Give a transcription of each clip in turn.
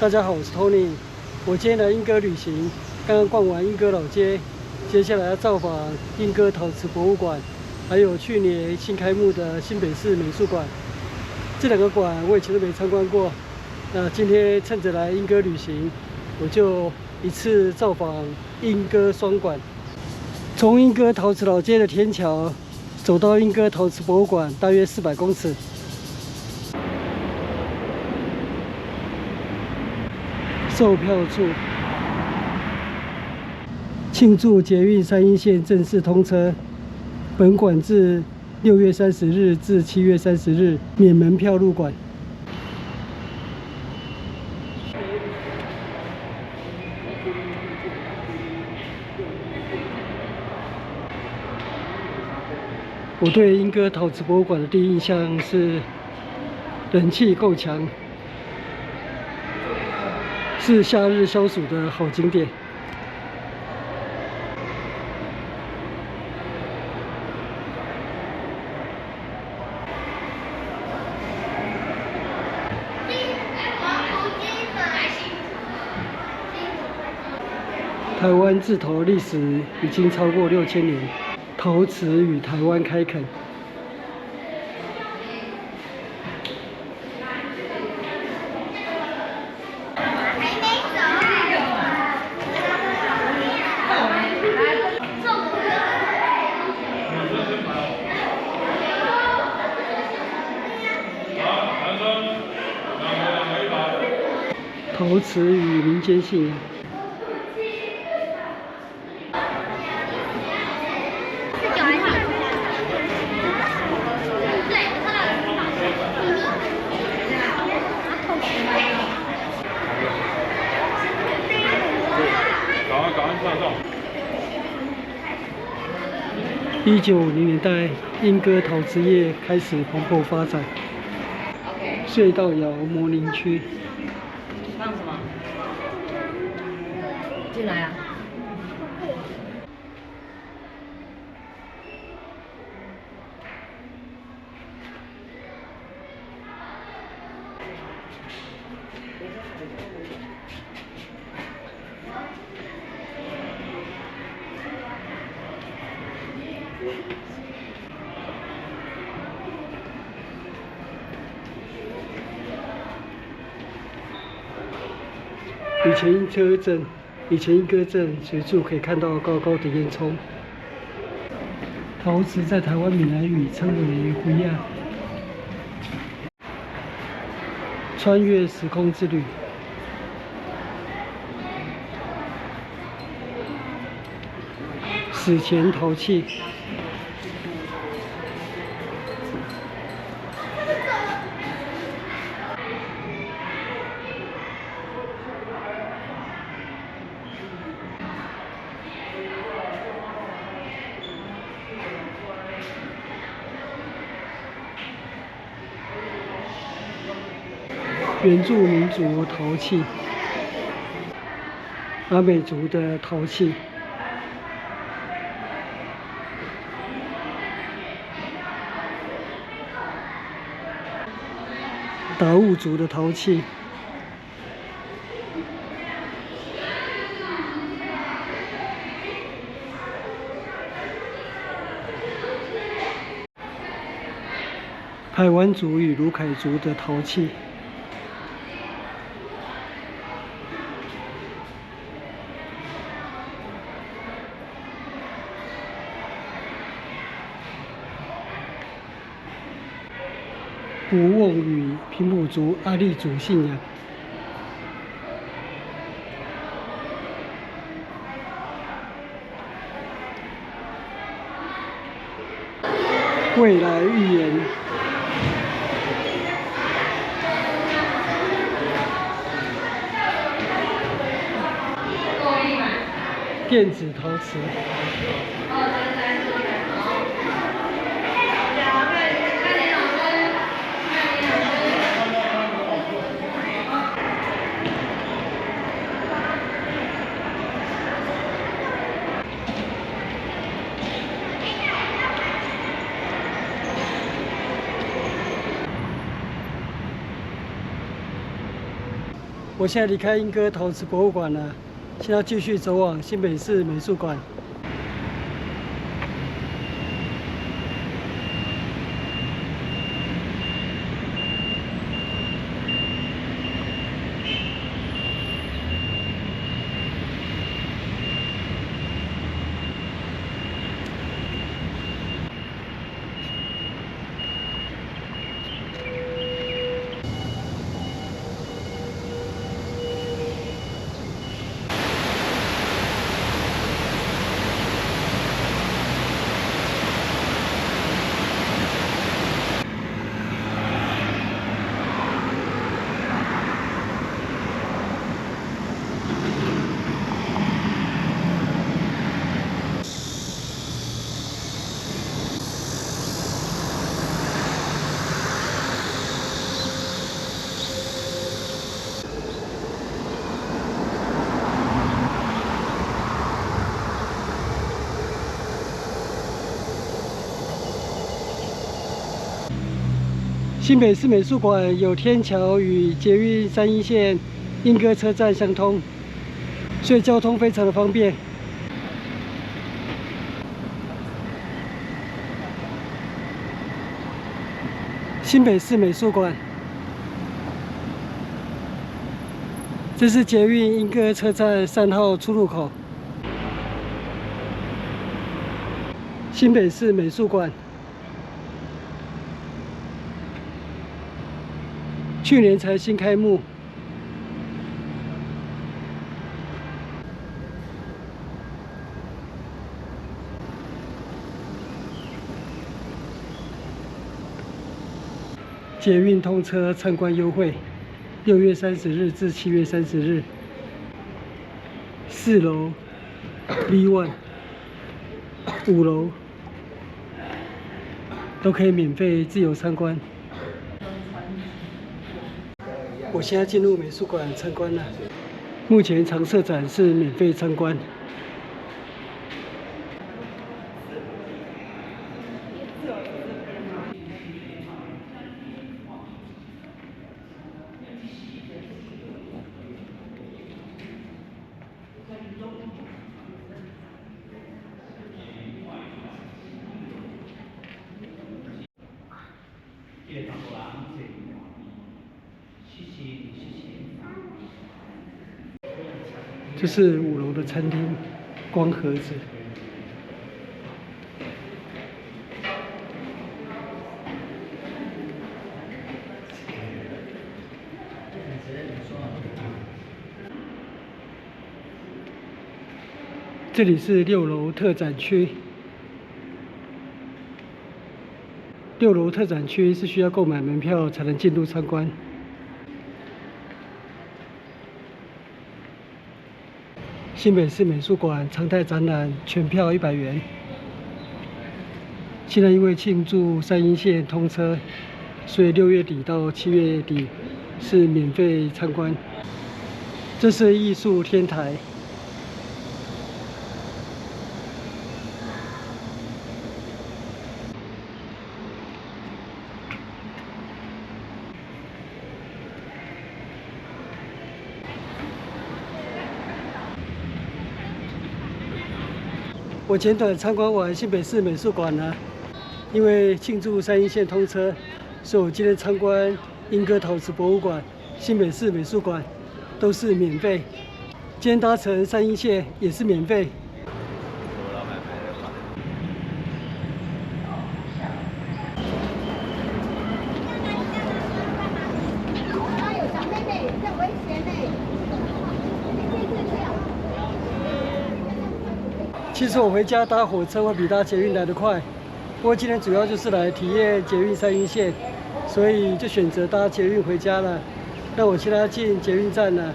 大家好，我是 Tony。我今天來鶯歌旅行，剛剛逛完鶯歌老街，接下來要造訪鶯歌陶瓷博物館，還有去年新開幕的新北市美術館。這兩個館我以前都沒參觀過，那今天趁着來鶯歌旅行，我就一次造訪鶯歌雙館。從鶯歌陶瓷老街的天橋走到鶯歌陶瓷博物館，大約400公尺。售票處，慶祝捷運三鶯線正式通車。本館自6月30日至7月30日免門票入館。我对鶯歌陶瓷博物馆的第一印象是人氣夠強。是夏日消暑的好景點。台灣製陶歷史已經超過6000年，陶瓷與台灣開墾。陶瓷與民間信仰。1950年代，鶯歌陶瓷業開始蓬勃發展。隧道窯模擬區。放什麼？進來啊！以前鶯歌鎮隨處可以看到高高的煙囪。陶瓷在台灣閩南語稱為灰亞。穿越時空之旅。史前陶器。原住民族陶器，阿美族的陶器，達悟族的陶器，排灣族與魯凱族的陶器。国甕與平埔族、阿利族信仰。未來預言。電子陶瓷。我現在離開鶯歌陶瓷博物館了，現在要繼續走往新北市美術館。新北市美術館有天橋與捷運3鶯線鶯歌車站相通，所以交通非常的方便。新北市美術館，這是捷運鶯歌車站3號出入口。新北市美術館。去年才新開幕，捷運通車參觀優惠，6月30日至7月30日，4樓 B1、5樓都可以免費自由參觀。我現在進入美術館參觀了，目前常設展是免費參觀。這是5樓的餐廳，光盒子。這裡是6樓特展區。6樓特展區是需要購買門票才能進入參觀。新北市美術館常態展覽全票100元。現在因為慶祝3鶯線通車，所以6月底到7月底是免費參觀。這是藝術天台。我簡短參觀完新北市美術館了，因為慶祝3鶯線通車，所以我今天參觀鶯歌陶瓷博物館、新北市美術館都是免費。今天搭乘3鶯線也是免費。其實我回家搭火車會比搭捷運來得快，不過今天主要就是來體驗捷運3鶯線，所以就選擇搭捷運回家了。那我現在要進捷運站了。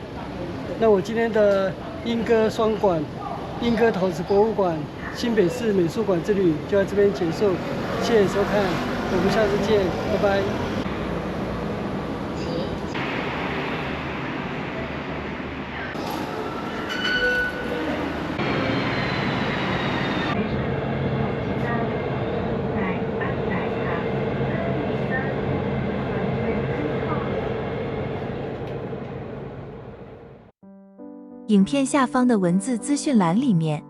那我今天的鶯歌雙館、鶯歌陶瓷博物館、新北市美術館之旅就在這邊結束，謝謝收看，我們下次見，拜拜。影片下方的文字資訊欄裡面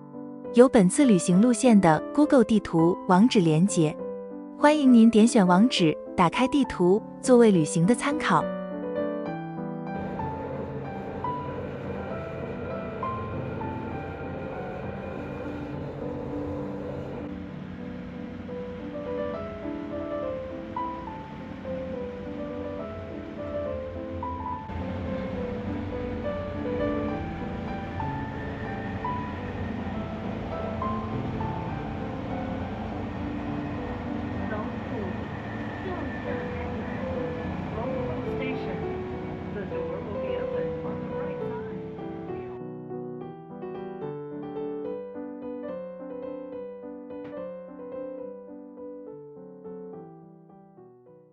有本次旅行路線的 Google 地圖網址連結，歡迎您點選網址，打開地圖，作為旅行的參考。